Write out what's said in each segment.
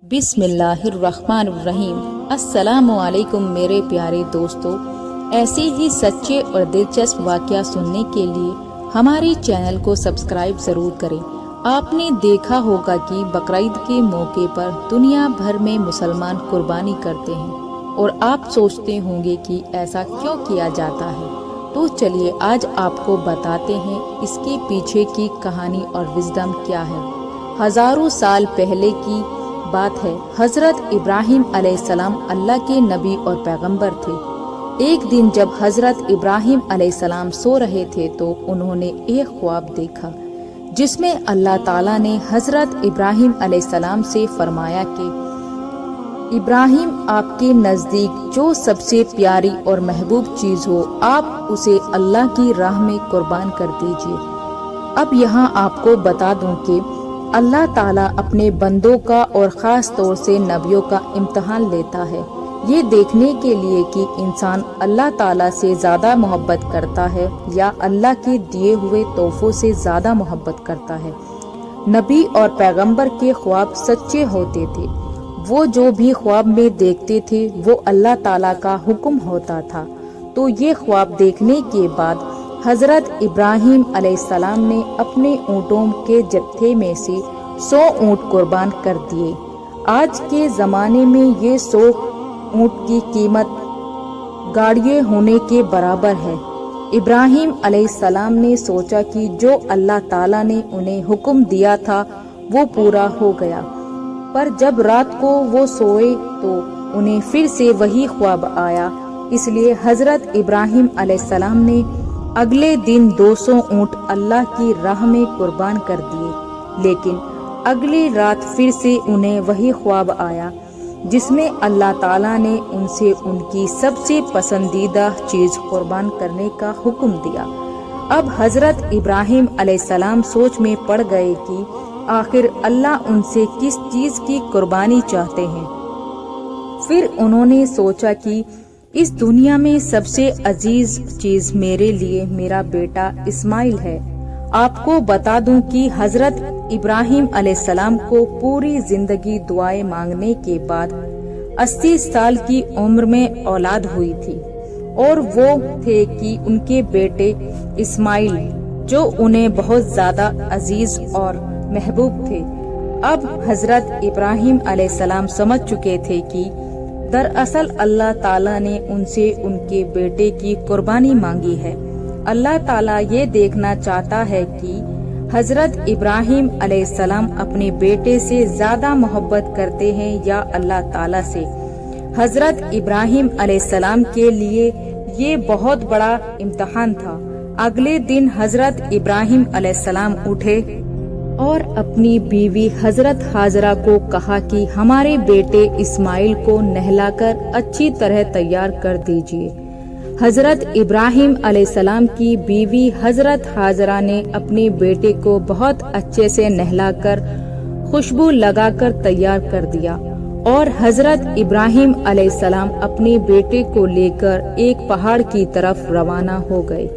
बिस्मिल्लाहिर्रहमानिर्रहीम। अस्सलाम वालेकुम मेरे प्यारे दोस्तों, ऐसे ही सच्चे और दिलचस्प वाक़या सुनने के लिए हमारे चैनल को सब्सक्राइब ज़रूर करें। आपने देखा होगा कि बकरीद के मौके पर दुनिया भर में मुसलमान कुर्बानी करते हैं और आप सोचते होंगे कि ऐसा क्यों किया जाता है। तो चलिए आज आपको बताते हैं इसके पीछे की कहानी और विज़डम क्या है। हज़ारों साल पहले की बात है। हजरत इब्राहिम अलैहिस्सलाम अल्लाह के नबी और पैगंबर थे। एक दिन जब हजरत इब्राहिम अलैहिस्सलाम सो रहे थे तो उन्होंने एक ख्वाब देखा जिसमें अल्लाह ताला ने हजरत इब्राहिम अलैहिस्सलाम से फरमाया कि इब्राहिम, आपके नज़दीक जो सबसे प्यारी और महबूब चीज़ हो आप उसे अल्लाह की राह में कुर्बान कर दीजिए। अब यहाँ आपको बता दूं कि अल्लाह ताला अपने बंदों का और ख़ास तौर से नबियों का इम्तिहान लेता है, ये देखने के लिए कि इंसान अल्लाह ताला से ज़्यादा मोहब्बत करता है या अल्लाह के दिए हुए तोहफों से ज़्यादा मोहब्बत करता है। नबी और पैगंबर के ख्वाब सच्चे होते थे। वो जो भी ख्वाब में देखते थे वो अल्लाह ताला का हुक्म होता था। तो ये ख्वाब देखने के बाद हजरत इब्राहिम अलैहिस्सलाम ने अपने ऊँटों के जत्थे में से 100 ऊँट कुर्बान कर दिए। आज के ज़माने में ये 100 ऊँट की कीमत गाड़ियाँ होने के बराबर है। इब्राहिम अलैहिस्सलाम ने सोचा कि जो अल्लाह ताला ने उन्हें हुक्म दिया था वो पूरा हो गया, पर जब रात को वो सोए तो उन्हें फिर से वही ख्वाब आया। इसलिए हजरत इब्राहिम अलैहिस्सलाम ने अगले दिन 200 ऊँट अल्लाह की राह में कुर्बान कर दिए। लेकिन अगली रात फिर से उन्हें वही ख्वाब आया जिसमें अल्लाह ताला ने उनसे उनकी सबसे पसंदीदा चीज़ कुर्बान करने का हुक्म दिया। अब हजरत इब्राहिम अलैहिस्सलाम सोच में पड़ गए कि आखिर अल्लाह उनसे किस चीज़ की कुर्बानी चाहते हैं। फिर उन्होंने सोचा कि इस दुनिया में सबसे अजीज चीज मेरे लिए मेरा बेटा इस्माइल है। आपको बता दूं कि हजरत इब्राहिम अलैहिस्सलाम को पूरी जिंदगी दुआएं मांगने के बाद 80 साल की उम्र में औलाद हुई थी और वो थे कि उनके बेटे इस्माइल जो उन्हें बहुत ज्यादा अजीज और महबूब थे। अब हजरत इब्राहिम अलैहिस्सलाम समझ चुके थे कि दरअसल अल्लाह ताला ने उनसे उनके बेटे की कुर्बानी मांगी है। अल्लाह ताला ये देखना चाहता है कि हजरत इब्राहिम अलैहिस्सलाम अपने बेटे से ज्यादा मोहब्बत करते हैं या अल्लाह ताला से। हजरत इब्राहिम अलैहिस्सलाम के लिए ये बहुत बड़ा इम्तिहान था। अगले दिन हजरत इब्राहिम अलैहिस्सलाम उठे और अपनी बीवी हजरत हाजरा को कहा कि हमारे बेटे इस्माइल को नहलाकर अच्छी तरह तैयार कर दीजिए। हजरत इब्राहिम अलैहिस्सलाम की बीवी हजरत हाजरा ने अपने बेटे को बहुत अच्छे से नहलाकर खुशबू लगाकर तैयार कर दिया और हजरत इब्राहिम अलैहिस्सलाम अपने बेटे को लेकर एक पहाड़ की तरफ रवाना हो गए।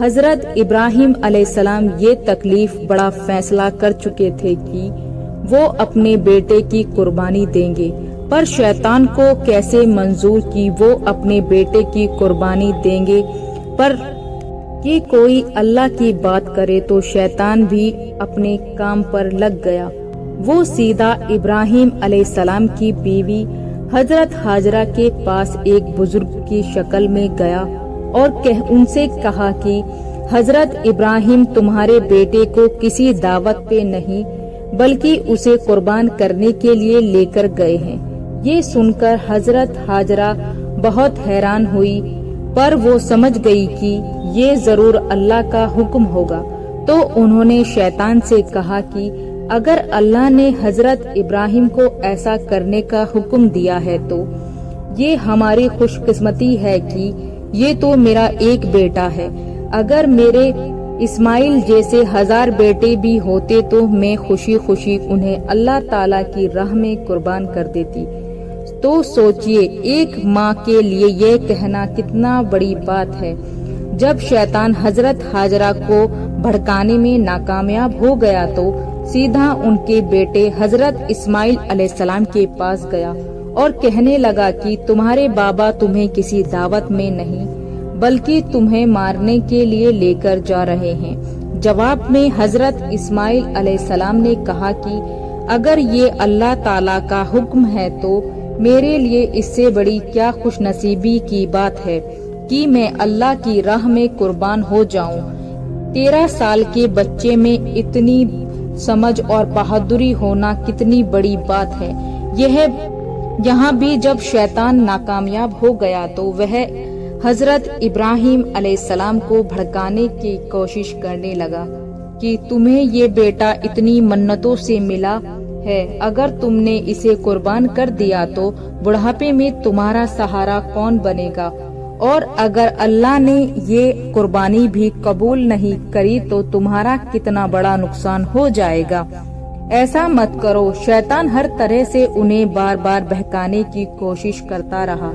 हजरत इब्राहिम अलैहिस्सलाम ये तकलीफ बड़ा फैसला कर चुके थे कि वो अपने बेटे की कुर्बानी देंगे, पर शैतान को कैसे मंजूर कि वो अपने बेटे की कुर्बानी देंगे। पर कि कोई अल्लाह की बात करे तो शैतान भी अपने काम पर लग गया। वो सीधा इब्राहिम अलैहिस्सलाम की बीवी हजरत हाजरा के पास एक बुजुर्ग की शक्ल में गया और उनसे कहा कि हजरत इब्राहिम तुम्हारे बेटे को किसी दावत पे नहीं बल्कि उसे कुर्बान करने के लिए लेकर गए हैं। ये सुनकर हजरत हाजरा बहुत हैरान हुई, पर वो समझ गई कि ये जरूर अल्लाह का हुक्म होगा। तो उन्होंने शैतान से कहा कि अगर अल्लाह ने हजरत इब्राहिम को ऐसा करने का हुक्म दिया है तो ये हमारी खुशकिस्मती है कि ये तो मेरा एक बेटा है। अगर मेरे इस्माइल जैसे 1000 बेटे भी होते तो मैं खुशी खुशी उन्हें अल्लाह ताला की राह में कुर्बान कर देती। तो सोचिए, एक माँ के लिए यह कहना कितना बड़ी बात है। جب شیطان حضرت ہاجرہ کو بھڑکانے میں ناکامیاب ہو گیا تو سیدھا ان کے بیٹے حضرت اسماعیل علیہ السلام کے پاس گیا اور کہنے لگا کہ تمہارے بابا تمہیں کسی دعوت میں نہیں بلکہ تمہیں مارنے کے لیے لے کر جا رہے ہیں۔ جواب میں حضرت اسماعیل علیہ السلام نے کہا کہ اگر یہ اللہ تعالیٰ کا حکم ہے تو میرے لیے اس سے بڑی کیا خوش نصیبی کی بات ہے کہ میں اللہ کی راہ میں قربان ہو جاؤں۔ 13 سال کے بچے میں اتنی سمجھ اور بہادری ہونا کتنی بڑی بات ہے۔ یہاں بھی جب شیطان ناکامیاب ہو گیا تو وہ حضرت ابراہیم علیہ السلام کو بھڑکانے کی کوشش کرنے لگا کہ تمہیں یہ بیٹا اتنی منتوں سے ملا ہے، اگر تم نے اسے قربان کر دیا تو بڑھاپے میں تمہارا سہارا کون بنے گا، اور اگر اللہ نے یہ قربانی بھی قبول نہیں کری تو تمہارا کتنا بڑا نقصان ہو جائے گا۔ ایسا مت کرو۔ شیطان ہر طرح سے انہیں بار بار بہکانے کی کوشش کرتا رہا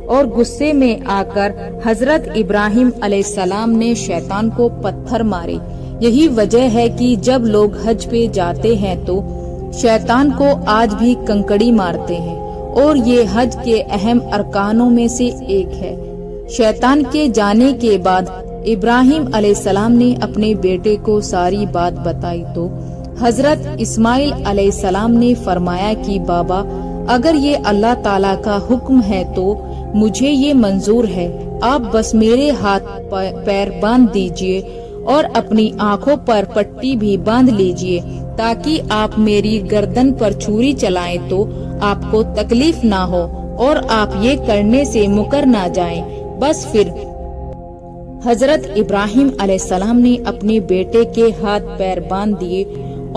اور غصے میں آ کر حضرت ابراہیم علیہ السلام نے شیطان کو پتھر مارے۔ یہی وجہ ہے کہ جب لوگ حج پہ جاتے ہیں تو شیطان کو آج بھی کنکڑی مارتے ہیں، اور یہ حج کے اہم ارکانوں میں سے ایک ہے۔ شیطان کے جانے کے بعد ابراہیم علیہ السلام نے اپنے بیٹے کو ساری بات بتائی تو حضرت اسماعیل علیہ السلام نے فرمایا کہ بابا، اگر یہ اللہ تعالیٰ کا حکم ہے تو مجھے یہ منظور ہے، آپ بس میرے ہاتھ پیر باندھ دیجئے اور اپنی آنکھوں پر پٹی بھی باندھ لیجئے تاکہ آپ میری گردن پر چھری چلائیں تو آپ کو تکلیف نہ ہو اور آپ یہ کرنے سے مکر نہ جائیں۔ بس پھر حضرت ابراہیم علیہ السلام نے اپنے بیٹے کے ہاتھ پیر باندھ دیے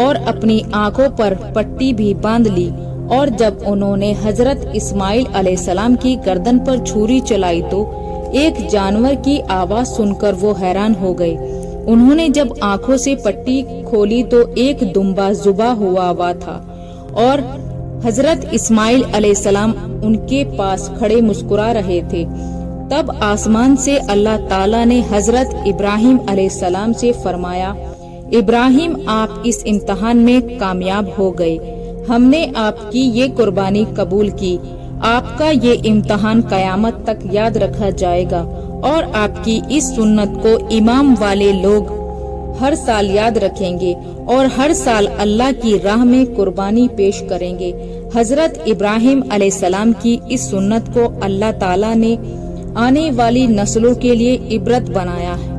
اور اپنی آنکھوں پر پٹی بھی باندھ لی، اور جب انہوں نے حضرت اسماعیل علیہ السلام کی گردن پر چھری چلائی تو ایک جانور کی آواز سن کر وہ حیران ہو گئے۔ انہوں نے جب آنکھوں سے پٹی کھولی تو ایک دمبا ذبح ہوا تھا، اور حضرت اسماعیل علیہ السلام ان کے پاس کھڑے مسکرا رہے تھے۔ تب آسمان سے اللہ تعالیٰ نے حضرت ابراہیم علیہ السلام سے فرمایا، ابراہیم، آپ اس امتحان میں کامیاب ہو گئے، ہم نے آپ کی یہ قربانی قبول کی، آپ کا یہ امتحان قیامت تک یاد رکھا جائے گا، اور آپ کی اس سنت کو امام والے لوگ ہر سال یاد رکھیں گے اور ہر سال اللہ کی راہ میں قربانی پیش کریں گے۔ حضرت ابراہیم علیہ السلام کی اس سنت کو اللہ تعالیٰ نے آنے والی نسلوں کے لیے عبرت بنایا ہے،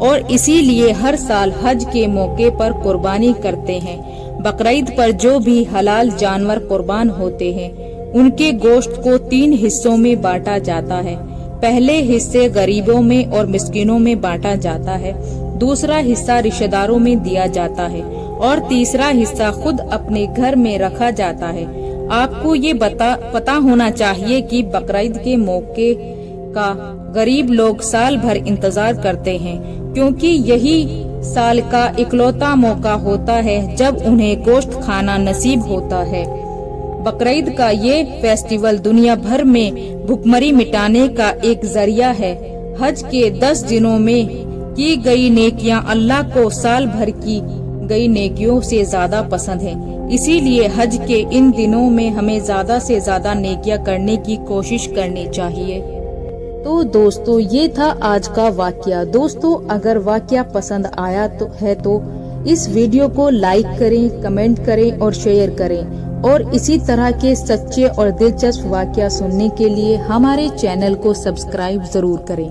اور اسی لیے ہر سال حج کے موقع پر قربانی کرتے ہیں۔ بقرعید پر جو بھی حلال جانور قربان ہوتے ہیں ان کے گوشت کو 3 حصوں میں بانٹا جاتا ہے۔ پہلے حصے غریبوں میں اور مسکینوں میں بانٹا جاتا ہے، دوسرا حصہ رشتہ داروں میں دیا جاتا ہے، اور تیسرا حصہ خود اپنے گھر میں رکھا جاتا ہے۔ آپ کو یہ پتا ہونا چاہیے کہ بقرعید کے موقع کا غریب لوگ سال بھر انتظار کرتے ہیں، کیونکہ یہی سال کا اکلوتا موقع ہوتا ہے جب انہیں گوشت کھانا نصیب ہوتا ہے۔ بقرعید کا یہ فیسٹیول دنیا بھر میں بھوکمری مٹانے کا ایک ذریعہ ہے۔ حج کے 10 دنوں میں کی گئی نیکیاں اللہ کو سال بھر کی گئی نیکیوں سے زیادہ پسند ہیں، اسی لیے حج کے ان دنوں میں ہمیں زیادہ سے زیادہ نیکیاں کرنے کی کوشش کرنی چاہیے۔ تو دوستو، یہ تھا آج کا واقعہ۔ دوستو، اگر واقعہ پسند آیا تو اس ویڈیو کو لائک کریں، کمنٹ کریں اور شیئر کریں، اور اسی طرح کے سچے اور دلچسپ واقعہ سننے کے لیے ہمارے چینل کو سبسکرائب ضرور کریں۔